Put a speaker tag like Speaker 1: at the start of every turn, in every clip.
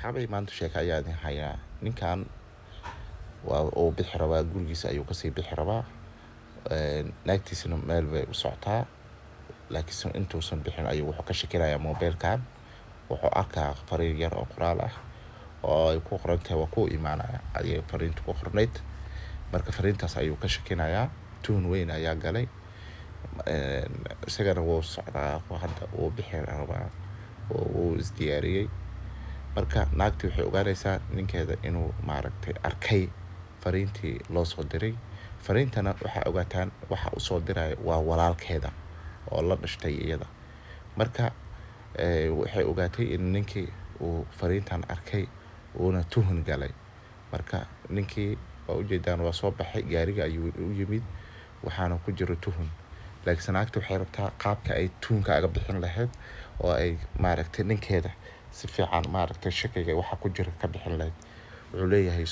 Speaker 1: asxaabay maanta sheeko ayaa idin hayaa. Ninkan waa uu bixi rabaa, gurigiisa ayuu kasii bixi rabaa. Naagtiisana meel bay u socotaa, laakiinse intuusan bixin ayuu wuxuu ka shakinayaa moobeelkan. Wuxuu arkaa fariin yar oo qoraal ah oo ay ku qoran tahay waa ku imaanaya ayay fariintu ku qornayd. Marka fariintaas ayuu ka shakinayaa, tuhun weyn ayaa galay. Isagana wuu socdaa, hadda wuu bixi rabaa oo wuu isdiyaariyey. Marka naagtii waxay ogaanaysaa ninkeeda inuu arkay fariintii loo soo diray. Fariintana waxaa ogaataan waxa u soo diray waa walaalkeeda oo la dhashtay iyada. Marka waxay ogaatay in ninkii uu fariintan arkay uuna tuhun galay. Marka ninkii waa ujeedaan waa soo baxay, gaariga ayuu u yimid, waxaana ku jiro tuhun. Laakiin naagtu waxay rabtaa qaabka ay tuhunka aga bixin lahayd oo ay ninkeeda si fiican shakiga waxa ku jira ka bixin lahayd. Wuxuu leeyahay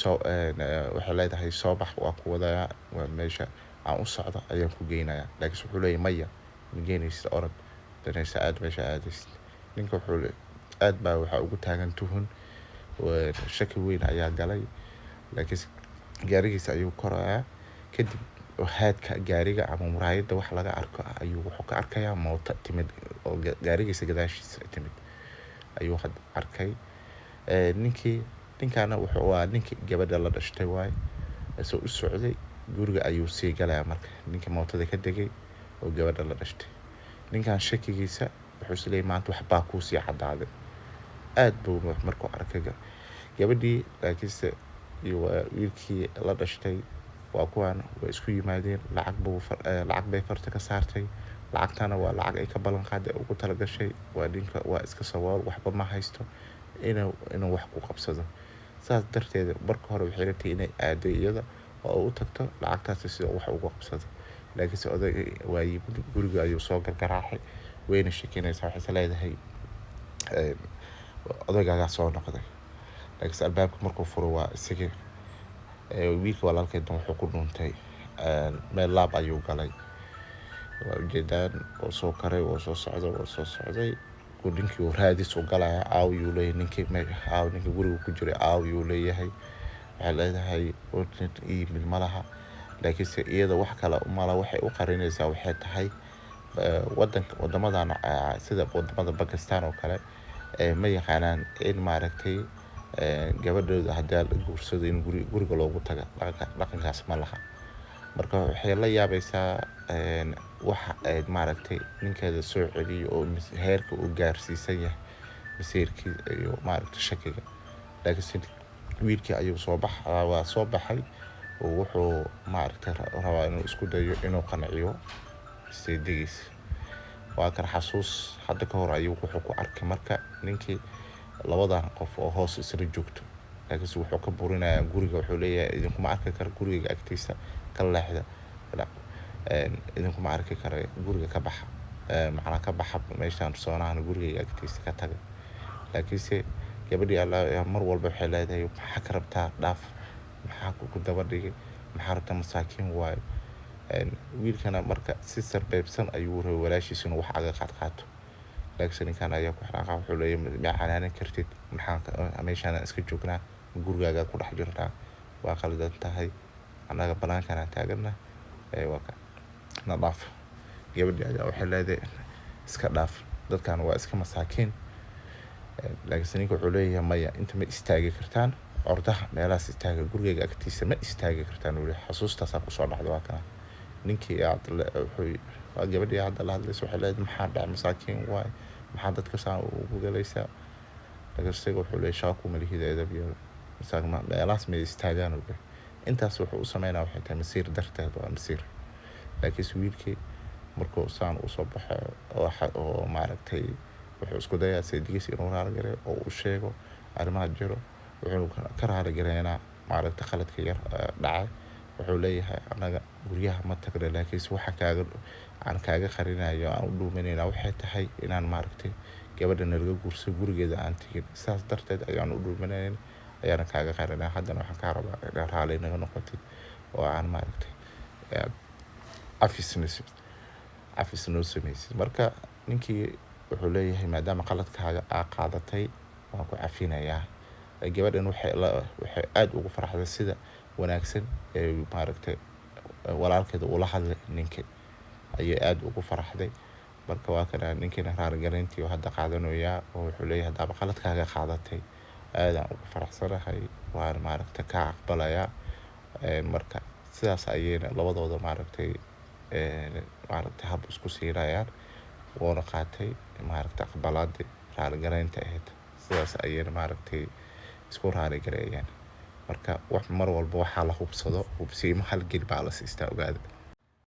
Speaker 1: waxay leedahay soo bax, waa ku wadayaa, waa meesha aan u socdo ayaan ku geynayaa. Laakiin wuxuu leeyahay maya, ma geynaysid, orod danaysa aad meesha aadaysid. Ninka wuxuu aad baa waxa ugu taagan tuhun, shaki weyn ayaa galay. Laakiin gaarigiisa ayuu korayaa. Kadib haadka gaariga ama muraayadda wax laga arko ayuu wuxuu ka arkayaa mooto timid oo gaarigiisa gadaashiisa timid ayuu arkay. Ninkana waa ninkii gabadha la dhashtay waay. Soo u socday guriga ayuu sii galayaa. Marka ninka mootada ka degay oo gabadha la dhashtay, ninkan shakigiisa wuxuu isleeyahay maanta waxbaa kuu sii cadaaday. aad buu markuu arkay gabadhii, laakiinse wiilkii la dhashtay waa kuwan way isku yimaadeen. lacag bay farta ka saartay. Lacagtana waa lacag ay ka ballan qaaday ugu tala gashay. Ninka waa iska sabool, waxba ma haysto inuu wax ku qabsado. saas darteed marka hore waxay rabtay inay aado iyada oo u tagto lacagtaasi si wax ugu qabsado. laakiinse oday waa yimid, guriga ayuu soo gargaraacay, wayna shakinaysaa. waxay leedahay odaygaagaa soo noqday. laakiinse albaabka markuu furo waa isagii. wiilka walaalkeedna wuxuu ku dhuuntay meel laab ayuu galay. waa ujeedaan oo soo karay oo soo socday. ninkii uu raadis u galaya aaw yuu leeyahay. ninkii guriga ku jiray aaw yuu leeyahay. waxay leedahay email ma laha. laakiinse iyada wax kale mala, waxay u qarinaysaa waxay tahay wadamadan sida wadamada Pakistan oo kale ma yaqaanaan in gabadhooda haddii la guursado in guriga loogu taga. dhaqankaas ma laha. marka waxay la yaabaysaa waxa ay ninkeeda soo celiyo oo heerka uu gaarsiisan yahay masiirkii iyo shakiga. laakiin wiilkii ayuu soo baxay oo wuxuu rabaa inuu isku dayo inuu qanciyo saydigiisa. waa kan xasuus hadda ka hor ayuu wuxuu ku arkay marka ninkii labadan qof oo hoos isla joogto. laakiinse wuxuu ka burinayaa guriga. wuxuu leeyahay idinkuma arki karo guriga agtiisa ka leexda. idinkuma arki karo guriga ka baxa. ka baxa meeshaan soonahana guriga agtiisa ka taga. laakiinse gabadhii mar walba waxay leedahay maxaa ka rabtaa dhaaf, maxaa ku daba dhigay, maxaa rabtaa masaakiin waayo. wiilkana marka si sarbeebsan ayuu rabay walaashiisa inuu wax aga qaato. laakiinse ninkan ayaa ku xanaaqa. wuxuu leeyahay ma canaanan kartid, meeshaan iska joognaa, gurigaaga ku dhex jirnaa, waa qaldan tahay, annaga banaankaan taagana na dhaaf. gabadhii ayaa waxay leedahay iska dhaaf, dadkan waa iska masaakiin. laakiinse ninka wuxuu leeyahay maya, inta ma istaagi kartaan, ordaha meelahaas istaaga, gurigayga agtiisa ma istaagi kartaan. xasuustaasaa kusoo dhacda. waa kana ninkii gabadhii hadda la hadlaysa waxay leedahay maxaa dhacay, masaakiin waay, maxaa dadka saan ugu galaysaa. laakiinse wuxuu leeyahay shaqo malihida edabiyo meelahaas ma istaagaan. intaas wuxuu u sameynaa waxay tahay masiir darteed. waa masiir. laakiinse wiilkii markuu saan u soo baxay oo wuxuu isku dayaa saydigiisa inuu raaligareeyo oo u sheego arrimaha jiro. wuxuu ka raaligareynaa qaladka yar dhacay. wuxuu leeyahay anaga guryaha ma tagna, laakiinse waxa aan kaaga qarinayo aan u dhuumanayna waxay tahay inaan gabadha nalaga guurso gurigeeda aan tegin. saas darteed ayaan u dhuumanayn, ayaana kaaga qarinaa. haddana waxaan kaa rabaa inaad raali naga noqotid oo aan cafis noo samaysid. marka ninkii wuxuu leeyahay maadaama qaladkaaga aa qaadatay waan ku cafinayaa. gabadhan waxay aad ugu faraxday sida wanaagsan ee maaragtay walaalkeeda ula hadlay ninka ayay aad ugu faraxday. marka waa kana ninkiina raaligelintii hadda qaadanayaa oo wuxuu leeyahay hadaba qaladkaaga qaadatay aadaan ugu faraxsanahay waan maaragtay ka aqbalayaa. marka sidaas ayayna labadooda maaragtay hab isku siinayaan woona qaatay maaragtay aqbalaadii raaligelinta ahayd sidaas ayayna maaragtay isku raaligareeyaan. marka wax mar walba waxaa la hubsado hubsiimo hal gel baa la siistaa ogaada.